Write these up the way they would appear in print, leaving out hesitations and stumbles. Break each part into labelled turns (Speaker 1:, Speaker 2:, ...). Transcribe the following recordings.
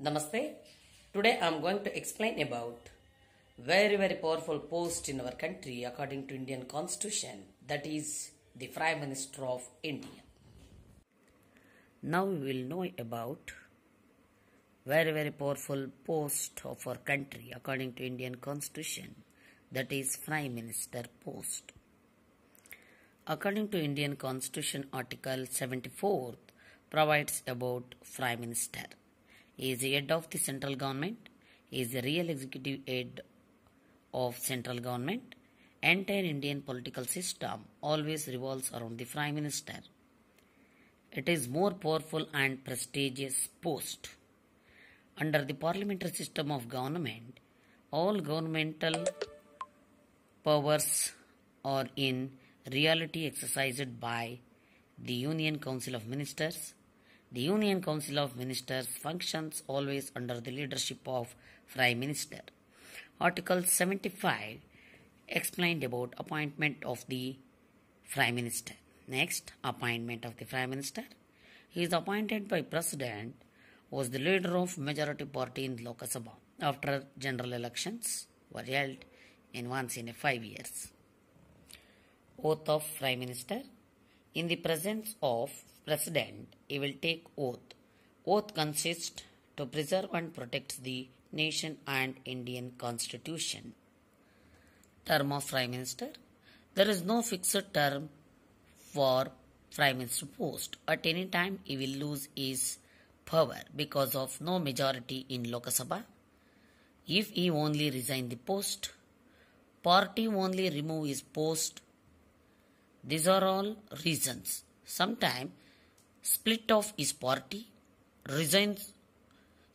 Speaker 1: Namaste. Today I am going to explain about very powerful post in our country according to Indian Constitution, that is the Prime Minister of India. Now we will know about very powerful post of our country according to Indian Constitution, that is Prime Minister post. According to Indian Constitution, Article 74 provides about Prime Minister. He is the head of the central government. He is the real executive head of central government. Entire Indian political system always revolves around the Prime Minister. It is more powerful and prestigious post. Under the parliamentary system of government, all governmental powers are in reality exercised by the Union Council of Ministers. The Union Council of Ministers functions always under the leadership of Prime Minister. Article 75 explained about appointment of the Prime Minister. Next, appointment of the Prime Minister. He is appointed by President, who was the leader of majority party in Lok Sabha after general elections were held once in 5 years. Oath of Prime Minister. In the presence of President, he will take oath. Oath consists to preserve and protect the nation and Indian Constitution. Term of Prime Minister. There is no fixed term for Prime Minister post. At any time, he will lose his power because of no majority in Lok Sabha. If he only resign the post, party only remove his post. These are all reasons. Sometimes split of his party, resigns,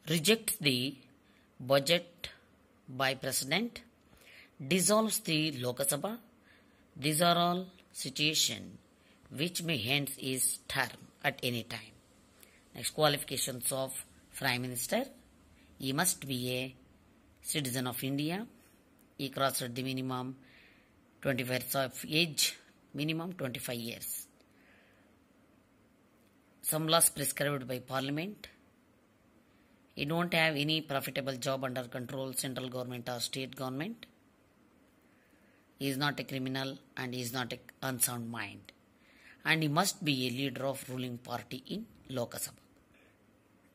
Speaker 1: rejects the budget by President, dissolves the Lok Sabha. These are all situations which may end his term at any time. Next, qualifications of Prime Minister. He must be a citizen of India. He crossed the minimum 25 years of age, minimum 25 years. Some laws prescribed by Parliament. He don't have any profitable job under control central government or state government. He is not a criminal and he is not an unsound mind. And he must be a leader of ruling party in Lok Sabha.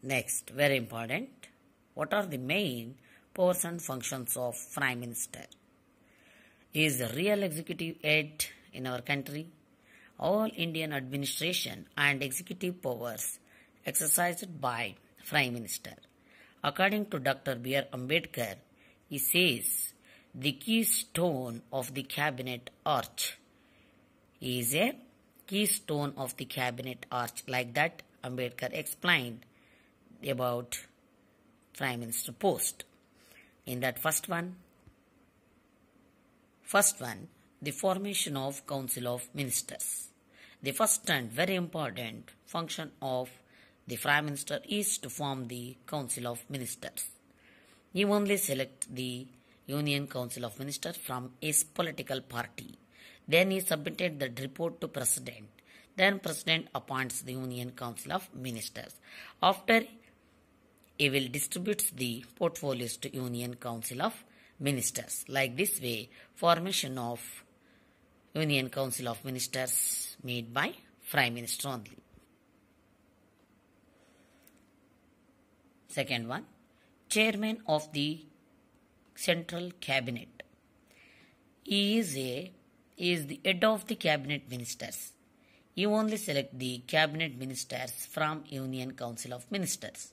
Speaker 1: Next, very important. What are the main powers and functions of Prime Minister? He is the real executive head in our country. All Indian administration and executive powers exercised by Prime Minister. According to Dr. B.R. Ambedkar, he says the keystone of the cabinet arch. He is a keystone of the cabinet arch. Like that, Ambedkar explained about Prime Minister post. In that first one, the formation of Council of Ministers. The first and very important function of the Prime Minister is to form the Council of Ministers. He only selects the Union Council of Ministers from his political party. Then he submitted the report to President. Then President appoints the Union Council of Ministers. After, he will distribute the portfolios to Union Council of Ministers. Like this way, formation of Union Council of Ministers made by Prime Minister only. Second one, Chairman of the Central Cabinet. He is the head of the Cabinet Ministers. He only select the Cabinet Ministers from Union Council of Ministers,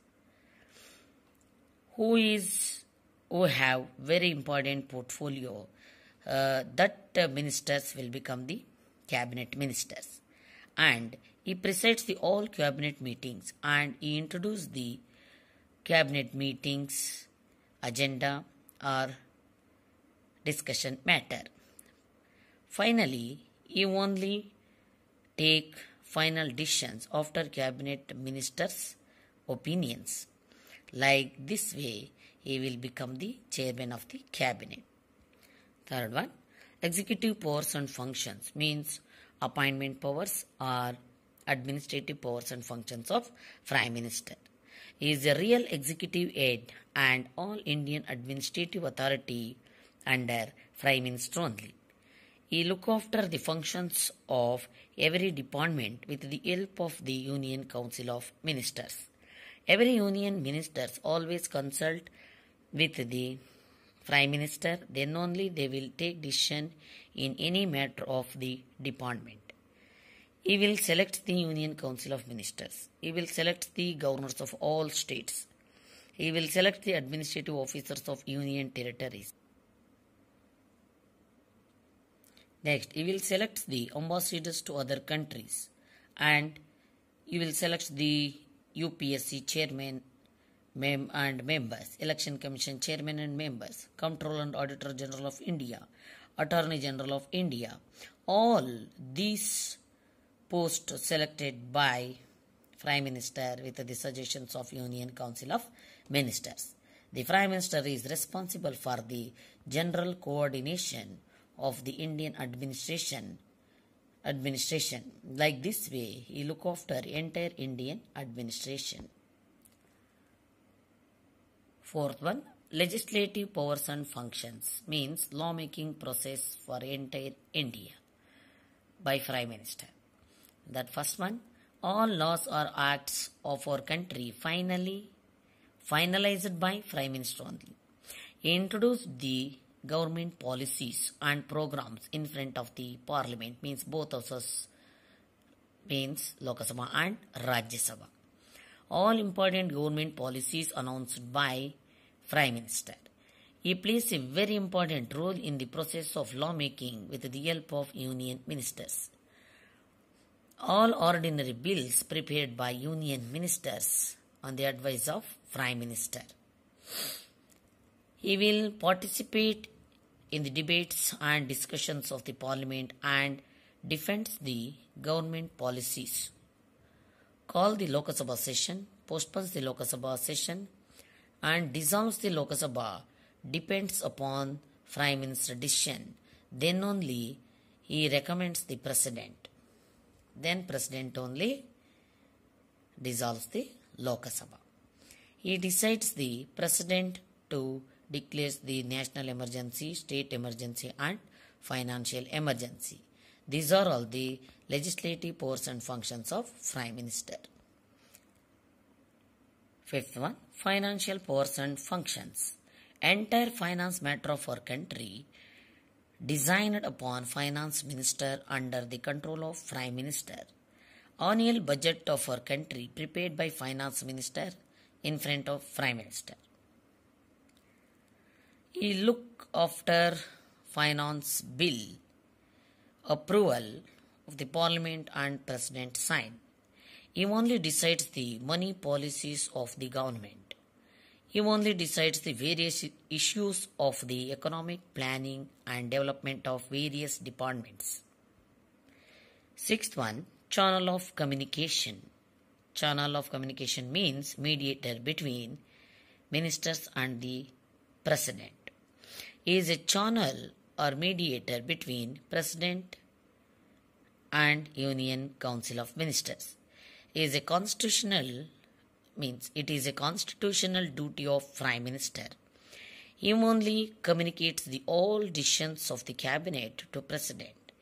Speaker 1: who have very important portfolio. That ministers will become the cabinet ministers, and he presides the all cabinet meetings and he introduces the cabinet meetings agenda or discussion matter. Finally, he only take final decisions after cabinet ministers' opinions. Like this way, he will become the chairman of the cabinet. Third one, executive powers and functions means appointment powers or administrative powers and functions of Prime Minister. He is a real executive head and all Indian administrative authority under Prime Minister only. He look after the functions of every department with the help of the Union Council of Ministers. Every Union Ministers always consult with the Prime Minister, then only they will take decision in any matter of the department. He will select the Union Council of Ministers. He will select the governors of all states. He will select the administrative officers of Union territories. Next, he will select the ambassadors to other countries and he will select the UPSC chairman and members, Election Commission chairman and members, Comptroller and Auditor General of India, Attorney General of India. All these posts selected by Prime Minister with the suggestions of Union Council of Ministers. The Prime Minister is responsible for the general coordination of the Indian administration. Like this way, he look after entire Indian administration. Fourth one, legislative powers and functions means lawmaking process for entire India by Prime Minister. That first one, all laws or acts of our country finalized by Prime Minister only. He introduced the government policies and programs in front of the Parliament, means both houses, means Lok Sabha and Rajya Sabha. All important government policies announced by Prime Minister. He plays a very important role in the process of lawmaking with the help of Union Ministers. All ordinary bills prepared by Union Ministers on the advice of Prime Minister. He will participate in the debates and discussions of the Parliament and defends the government policies. Call the Lok Sabha session, postpones the Lok Sabha session and dissolves the Lok Sabha depends upon Prime Minister decision. Then only he recommends the President. Then President only dissolves the Lok Sabha. He decides the President to declare the national emergency, state emergency and financial emergency. These are all the legislative powers and functions of Prime Minister. Fifth one, financial powers and functions. Entire finance matter of our country designed upon Finance Minister under the control of Prime Minister. Annual budget of our country prepared by Finance Minister in front of Prime Minister. He look after finance bill approval of the Parliament and President sign. He only decides the money policies of the government. He only decides the various issues of the economic planning and development of various departments. Sixth one, channel of communication. Channel of communication means mediator between ministers and the President. He is a channel or mediator between President and Union Council of Ministers. He is a constitutional it is a constitutional duty of Prime Minister. He only communicates the all decisions of the cabinet to President.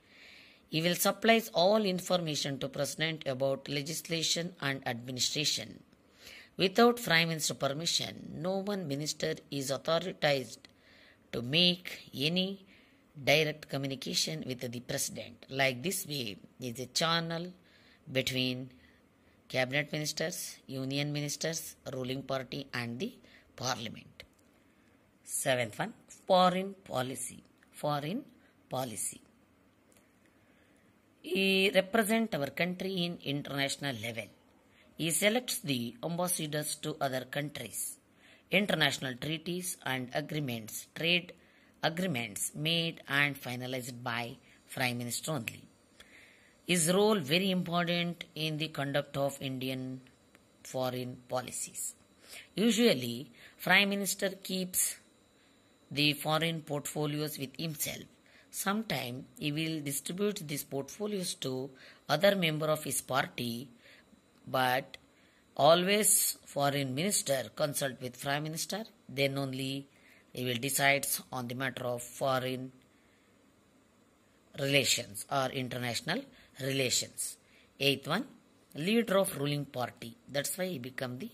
Speaker 1: He will supply all information to President about legislation and administration. Without Prime Minister permission, no one minister is authorized to make any direct communication with the President. Like this way, is a channel between Cabinet Ministers, Union Ministers, ruling party and the Parliament. Seventh one, foreign policy. Foreign policy. He represents our country in international level. He selects the ambassadors to other countries. International treaties and agreements, trade agreements made and finalized by Prime Minister only. His role very important in the conduct of Indian foreign policies. Usually, Prime Minister keeps the foreign portfolios with himself. Sometimes he will distribute these portfolios to other member of his party, but Always foreign minister consult with prime minister, then only he will decide on the matter of foreign relations or international relations. Eighth one, leader of ruling party, that's why he become the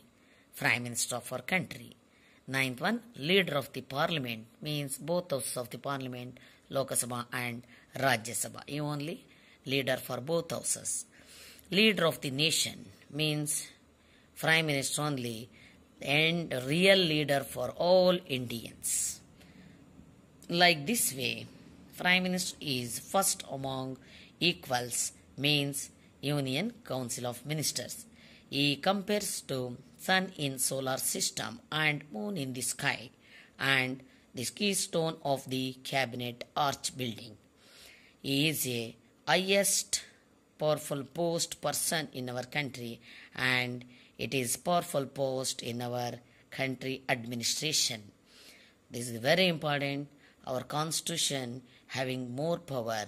Speaker 1: prime minister of our country. Ninth one, leader of the parliament, means both houses of the parliament, Lok Sabha and Rajya Sabha. He only leader for both houses. Leader of the nation means prime minister only and real leader for all Indians. Like this way, prime minister is first among equals, means union council of ministers. He compares to sun in solar system and moon in the sky and the keystone of the cabinet arch building. He is a highest powerful post person in our country, and it is powerful post in our country administration. This is very important. Our constitution having more power,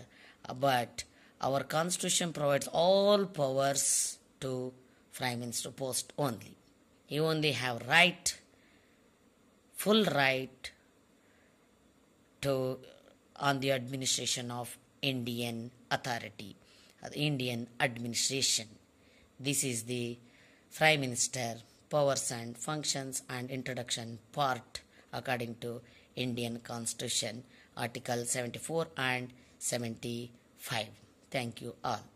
Speaker 1: but our constitution provides all powers to prime minister post only. He only have right, full right to on the administration of Indian authority, Indian administration. This is the prime minister powers and functions and introduction part according to Indian constitution, article 74 and 75. Thank you all.